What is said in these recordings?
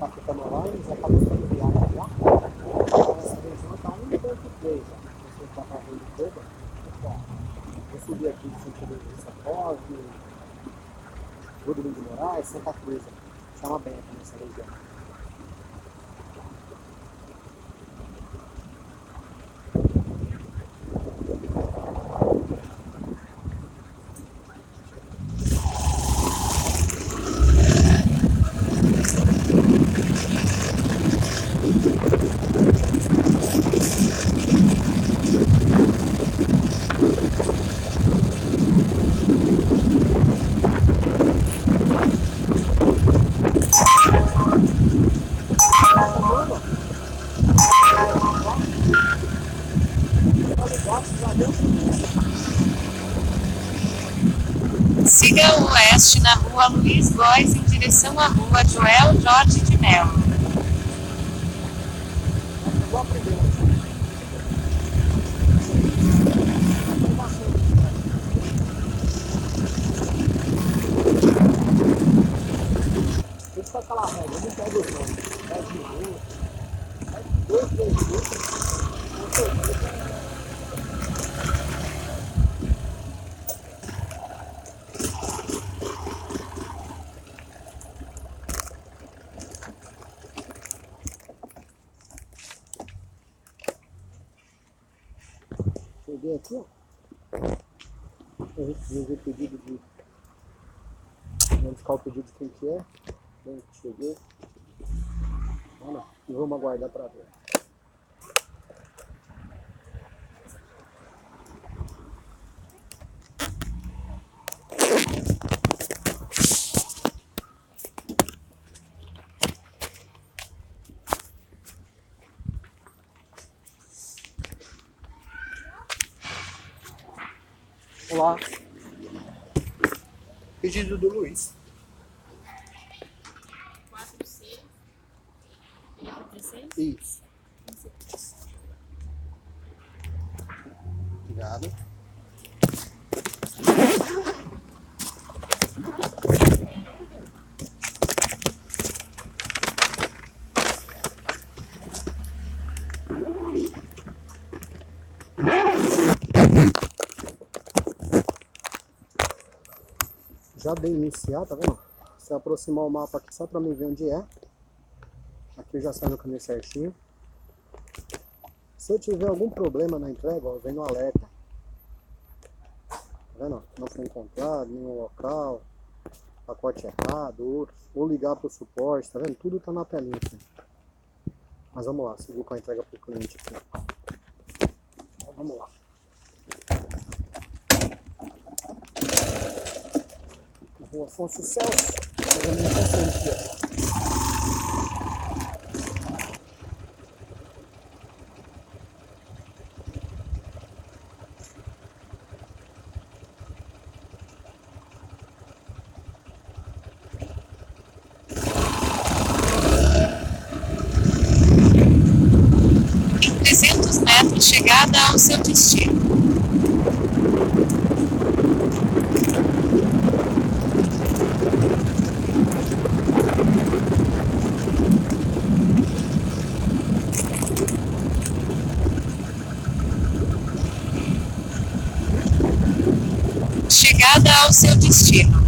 tá ficando online, já tá mostrando viagem já. Então essa região tá 1.3 já. Você tá fazendo toda. Vou subir aqui no sentido de Sapove, Rodrigo de Moraes, Santa Cruz. Chama bem aqui nessa região. Siga o oeste na rua Luiz Góes em direção à rua Joel Jorge de Mello. Vou aprender. Isso é aquela regra, eu não pego os nomes. 10 minutos, 2, 3 minutos, com certeza. Cheguei aqui, ó. Eu recebi o pedido de. Vamos buscar o pedido de quem que é. Bem, cheguei. Vamos lá. E vamos aguardar para ver. Olá. Pedido do Luiz. 4C. Isso. Obrigado. Já dei iniciar, tá vendo? Se aproximar o mapa aqui só pra mim ver onde é. Aqui já sai no caminho certinho. Se eu tiver algum problema na entrega, ó, vem no alerta. Tá vendo? Não foi encontrado, nenhum local, pacote errado, outro. Ou ligar pro suporte, tá vendo? Tudo tá na telinha aqui. Mas vamos lá, seguir com a entrega pro cliente aqui. Então, vamos lá. Rua Afonso Celso, fazendo aqui, ó. Em 300 metros chegada ao seu destino. Chegada ao seu destino.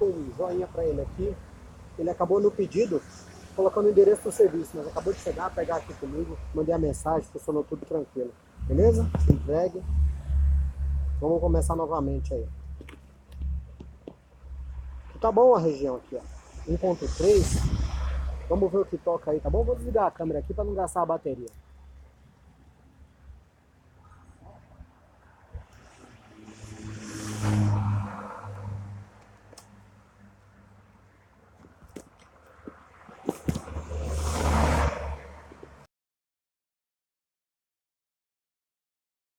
Um joinha para ele aqui. Ele acabou no pedido colocando o endereço do serviço, mas acabou de chegar, pegar aqui comigo, mandei a mensagem, funcionou tudo tranquilo. Beleza? Entregue. Vamos começar novamente aí. Tá bom a região aqui, ó. 1.3. Vamos ver o que toca aí, tá bom? Vou desligar a câmera aqui para não gastar a bateria.